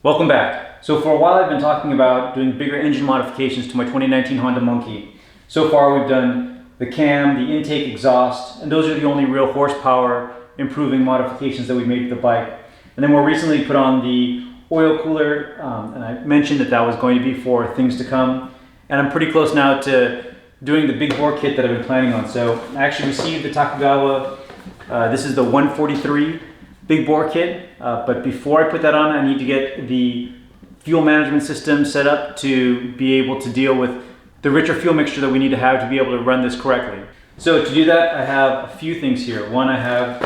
Welcome back. So for a while I've been talking about doing bigger engine modifications to my 2019 Honda Monkey. So far we've done the cam, the intake, exhaust, and those are the only real horsepower improving modifications that we've made to the bike. And then more recently put on the oil cooler, and I mentioned that that was going to be for things to come. And I'm pretty close now to doing the big bore kit that I've been planning on. So I actually received the Takagawa, this is the 143 big bore kit, but before I put that on, I need to get the fuel management system set up to be able to deal with the richer fuel mixture that we need to have to be able to run this correctly. So to do that, I have a few things here. One, I have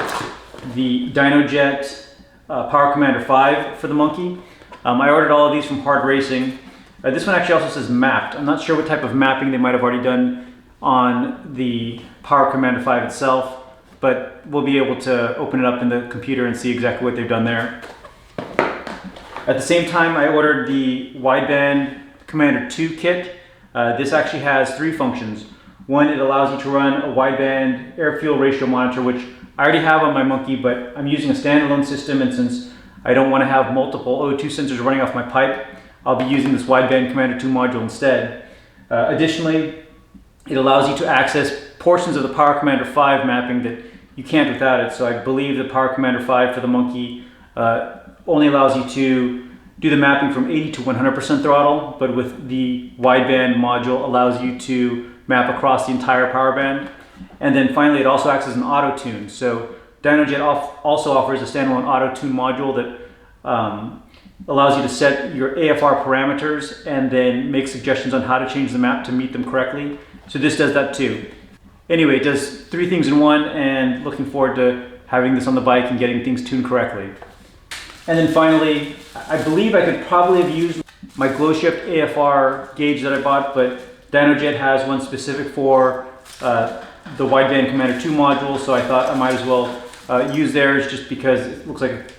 the Dynojet Power Commander 5 for the Monkey. I ordered all of these from Hard Racing. This one actually also says mapped. I'm not sure what type of mapping they might have already done on the Power Commander 5 itself, but we'll be able to open it up in the computer and see exactly what they've done there. At the same time, I ordered the Wideband Commander 2 kit. This actually has three functions. One, it allows you to run a wideband air-fuel ratio monitor, which I already have on my Monkey, but I'm using a standalone system, and since I don't want to have multiple O2 sensors running off my pipe, I'll be using this Wideband Commander 2 module instead. Additionally, it allows you to access portions of the Power Commander 5 mapping that you can't without it. So I believe the Power Commander 5 for the Monkey only allows you to do the mapping from 80 to 100% throttle, but with the wideband module allows you to map across the entire power band. And then finally, it also acts as an auto tune. So Dynojet also offers a standalone auto tune module that allows you to set your AFR parameters and then make suggestions on how to change the map to meet them correctly. So this does that too. Anyway, it does three things in one, and looking forward to having this on the bike and getting things tuned correctly. And then finally, I believe I could probably have used my glow shift AFR gauge that I bought, but Dynojet has one specific for the Wideband Commander 2 module, so I thought I might as well use theirs just because it looks like,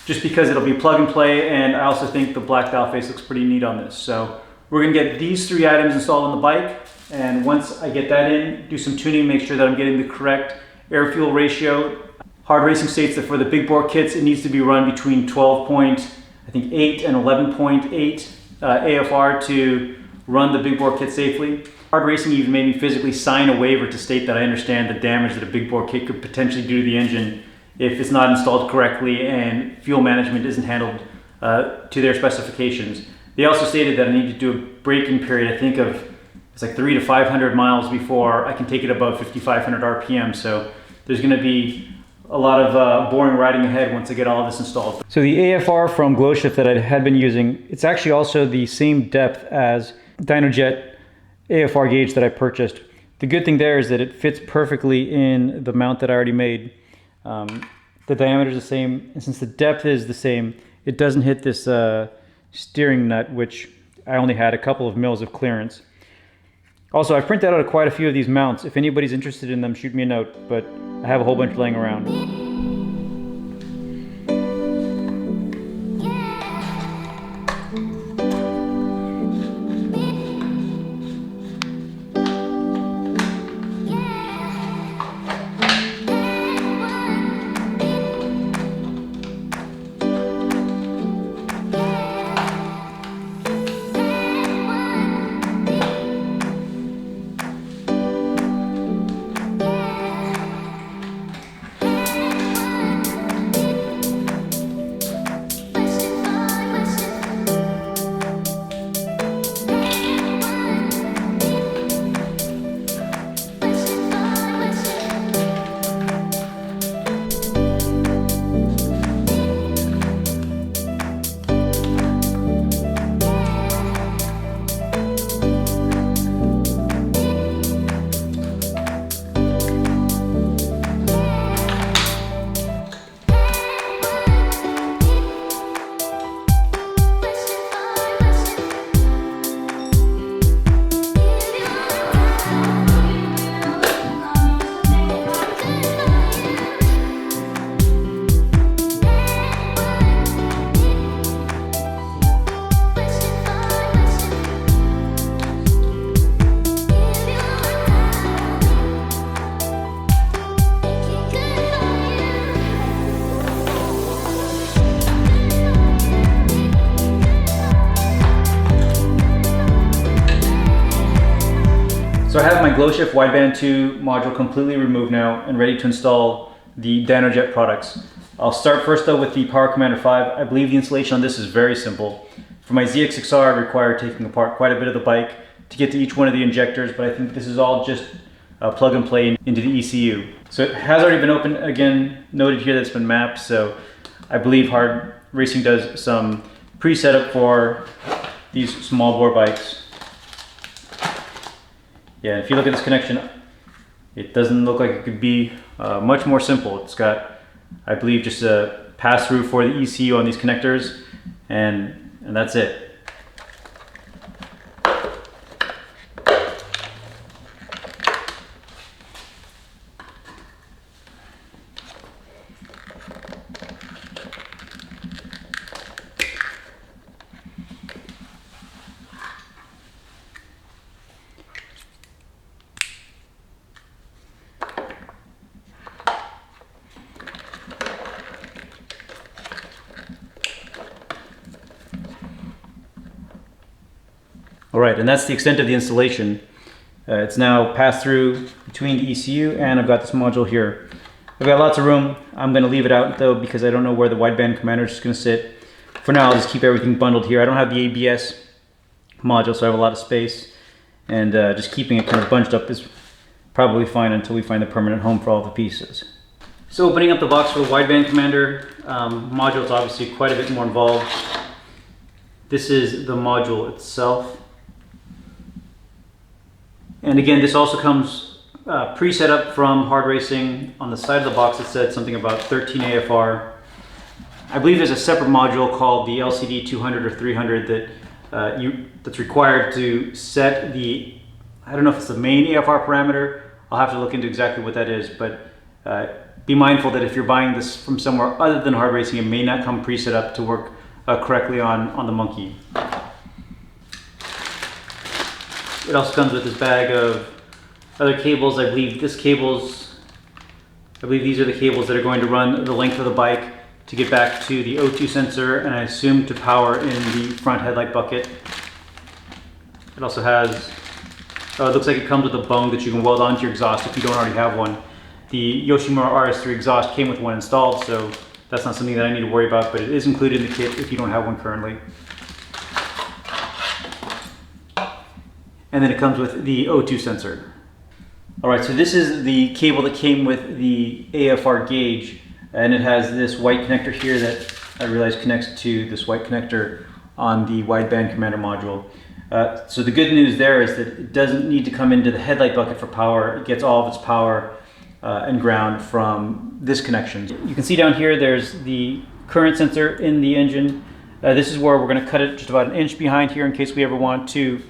just because it'll be plug and play, and I also think the black dial face looks pretty neat on this. So we're gonna get these three items installed on the bike, and once I get that in, do some tuning, make sure that I'm getting the correct air-fuel ratio. Hard Racing states that for the big bore kits, it needs to be run between 12.8 and 11.8 AFR to run the big bore kit safely. Hard Racing even made me physically sign a waiver to state that I understand the damage that a big bore kit could potentially do to the engine if it's not installed correctly and fuel management isn't handled to their specifications. They also stated that I need to do a braking period, I think of, it's like 300 to 500 miles before I can take it above 5,500 RPM. So there's going to be a lot of boring riding ahead once I get all of this installed. So the AFR from GlowShift that I had been using, it's actually also the same depth as Dynojet AFR gauge that I purchased. The good thing there is that it fits perfectly in the mount that I already made. The diameter is the same, and since the depth is the same, it doesn't hit this steering nut, which I only had a couple of mils of clearance. Also, I've printed out quite a few of these mounts. If anybody's interested in them, shoot me a note, but I have a whole bunch laying around. So I have my Glowshift Wideband 2 module completely removed now and ready to install the Dynojet products. I'll start first though with the Power Commander 5. I believe the installation on this is very simple. For my ZX6R, I required taking apart quite a bit of the bike to get to each one of the injectors, but I think this is all just plug and play into the ECU. So it has already been opened, again, noted here that it's been mapped, so I believe Hard Racing does some pre-setup for these small bore bikes. Yeah, if you look at this connection, it doesn't look like it could be much more simple. It's got, I believe, just a pass-through for the ECU on these connectors, and that's it. All right, and that's the extent of the installation. It's now passed through between the ECU, and I've got this module here. I've got lots of room. I'm going to leave it out though because I don't know where the wideband commander is going to sit. For now, I'll just keep everything bundled here. I don't have the ABS module, so I have a lot of space, and just keeping it kind of bunched up is probably fine until we find a permanent home for all the pieces. So opening up the box for the wideband commander module is obviously quite a bit more involved. This is the module itself. And again, this also comes pre-set up from Hard Racing. On the side of the box it said something about 13 AFR. I believe there's a separate module called the LCD 200 or 300 that's required to set the, I don't know if it's the main AFR parameter. I'll have to look into exactly what that is, but be mindful that if you're buying this from somewhere other than Hard Racing, it may not come pre-set up to work correctly on the Monkey. It also comes with this bag of other cables. I believe these are the cables that are going to run the length of the bike to get back to the O2 sensor, and I assume to power in the front headlight bucket. It also has, it looks like it comes with a bung that you can weld onto your exhaust if you don't already have one. The Yoshimura RS3 exhaust came with one installed, so that's not something that I need to worry about, but it is included in the kit if you don't have one currently. And then it comes with the O2 sensor. All right, so this is the cable that came with the AFR gauge, and it has this white connector here that I realize connects to this white connector on the wideband commander module. So the good news there is that it doesn't need to come into the headlight bucket for power. It gets all of its power and ground from this connection. You can see down here there's the current sensor in the engine. This is where we're going to cut it just about an inch behind here in case we ever want to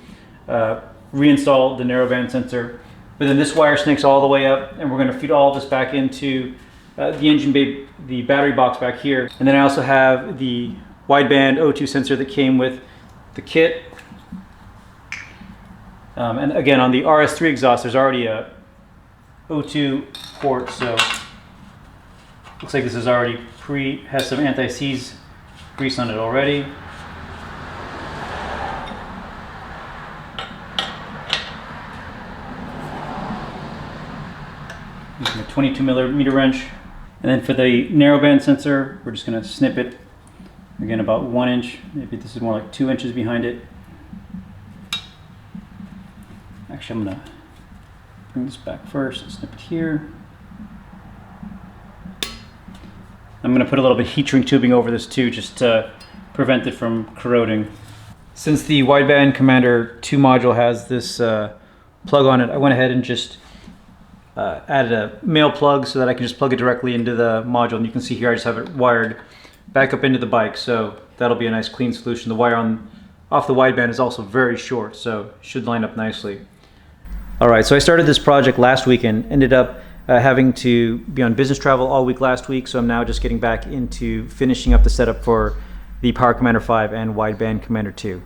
reinstall the narrowband sensor. But then this wire snakes all the way up, and we're going to feed all of this back into the engine bay, the battery box back here. And then I also have the wideband O2 sensor that came with the kit. And again, on the RS3 exhaust, there's already a O2 port, so looks like this is already has some anti-seize grease on it already. Using a 22mm wrench. And then for the narrowband sensor, we're just going to snip it, again about 1 inch, maybe this is more like 2 inches behind it. Actually, I'm going to bring this back first and snip it here. I'm going to put a little bit of heat shrink tubing over this too, just to prevent it from corroding. Since the wideband commander 2 module has this plug on it, I went ahead and just added a male plug so that I can just plug it directly into the module. And you can see here I just have it wired back up into the bike, so that'll be a nice clean solution. The wire off the wideband is also very short, so it should line up nicely. All right, so I started this project last week and ended up having to be on business travel all week last week, so I'm now just getting back into finishing up the setup for the Power Commander 5 and Wideband Commander 2.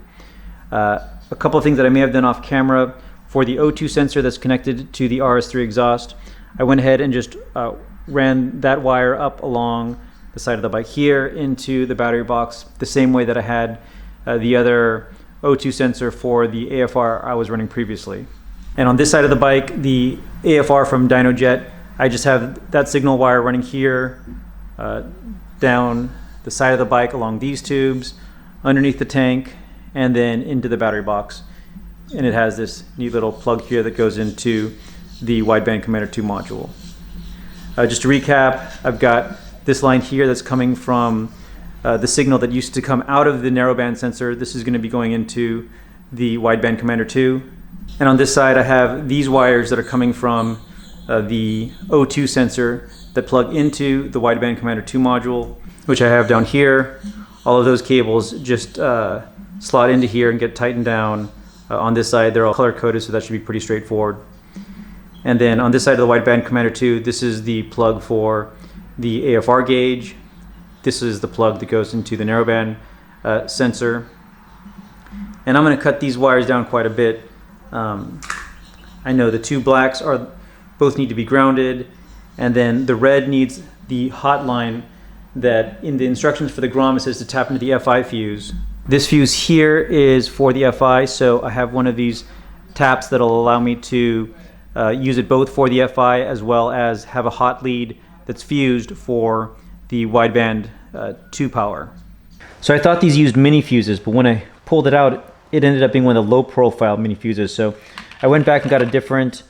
A couple of things that I may have done off camera. For the O2 sensor that's connected to the RS3 exhaust, I went ahead and just ran that wire up along the side of the bike here into the battery box, the same way that I had the other O2 sensor for the AFR I was running previously. And on this side of the bike, the AFR from Dynojet, I just have that signal wire running here, down the side of the bike along these tubes, underneath the tank, and then into the battery box. And it has this neat little plug here that goes into the Wideband Commander 2 module. Just to recap, I've got this line here that's coming from the signal that used to come out of the narrowband sensor. This is going to be going into the Wideband Commander 2. And on this side I have these wires that are coming from the O2 sensor that plug into the Wideband Commander 2 module, which I have down here. All of those cables just slot into here and get tightened down. On this side they're all color coded, so that should be pretty straightforward. And then on this side of the Wideband Commander 2, this is the plug for the AFR gauge. This is the plug that goes into the narrowband sensor. And I'm going to cut these wires down quite a bit. I know the two blacks both need to be grounded, and then the red needs the hot line that in the instructions for the GROM it says to tap into the FI fuse. This fuse here is for the FI, so I have one of these taps that'll allow me to use it both for the FI as well as have a hot lead that's fused for the Wideband 2 power. So I thought these used mini fuses, but when I pulled it out, it ended up being one of the low profile mini fuses. So I went back and got a different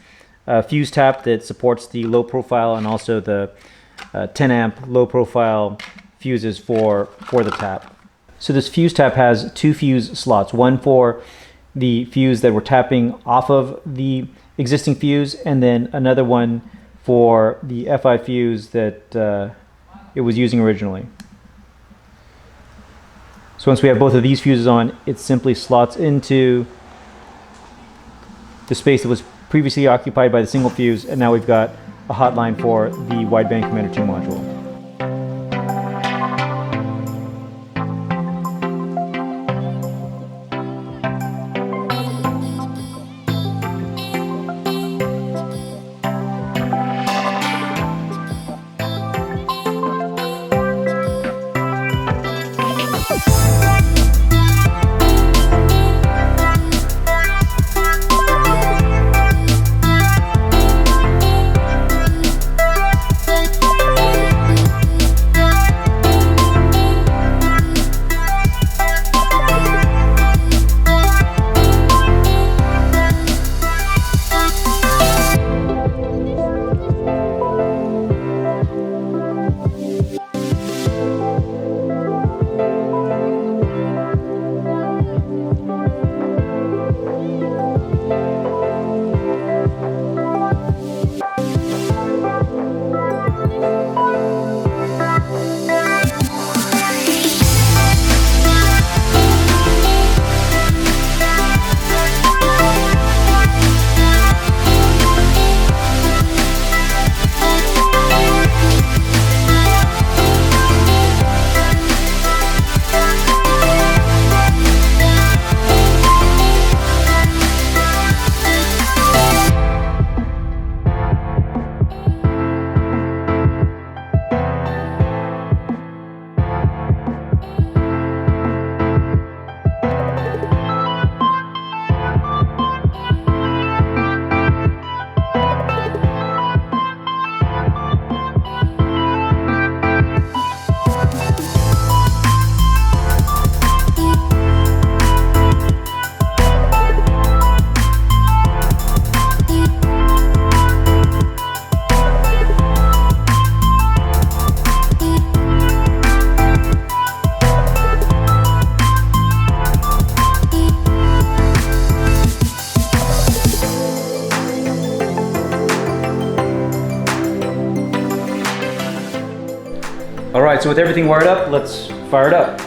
fuse tap that supports the low profile and also the 10 amp low profile fuses for the tap. So this fuse tap has two fuse slots, one for the fuse that we're tapping off of the existing fuse, and then another one for the FI fuse that it was using originally. So once we have both of these fuses on, it simply slots into the space that was previously occupied by the single fuse, and now we've got a hot line for the Wideband Commander 2 module. All right, so with everything wired up, let's fire it up.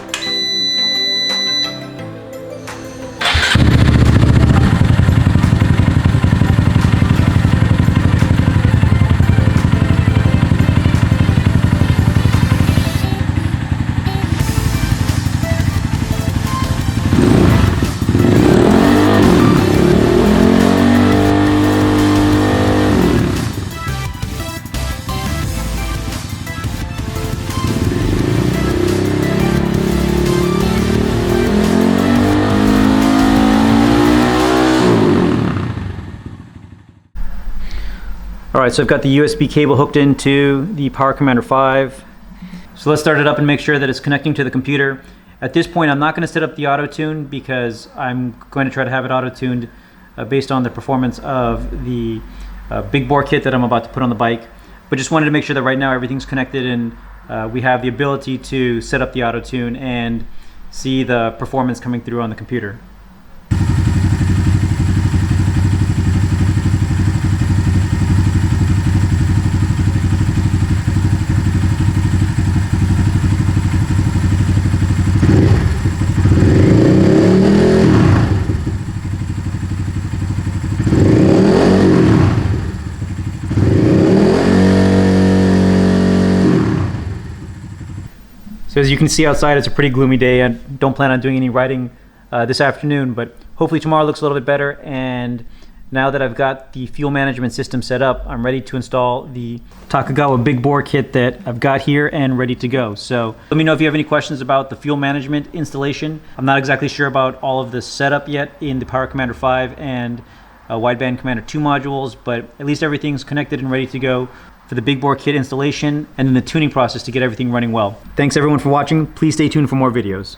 All right, so I've got the USB cable hooked into the Power Commander 5. So let's start it up and make sure that it's connecting to the computer. At this point, I'm not going to set up the auto tune because I'm going to try to have it auto tuned based on the performance of the big bore kit that I'm about to put on the bike. But just wanted to make sure that right now everything's connected and we have the ability to set up the auto tune and see the performance coming through on the computer. So as you can see outside, it's a pretty gloomy day. I don't plan on doing any riding this afternoon, but hopefully tomorrow looks a little bit better. And now that I've got the fuel management system set up, I'm ready to install the Takagawa big bore kit that I've got here and ready to go. So let me know if you have any questions about the fuel management installation. I'm not exactly sure about all of the setup yet in the Power Commander 5 and Wideband Commander 2 modules, but at least everything's connected and ready to go for the big bore kit installation and then the tuning process to get everything running well. Thanks everyone for watching. Please stay tuned for more videos.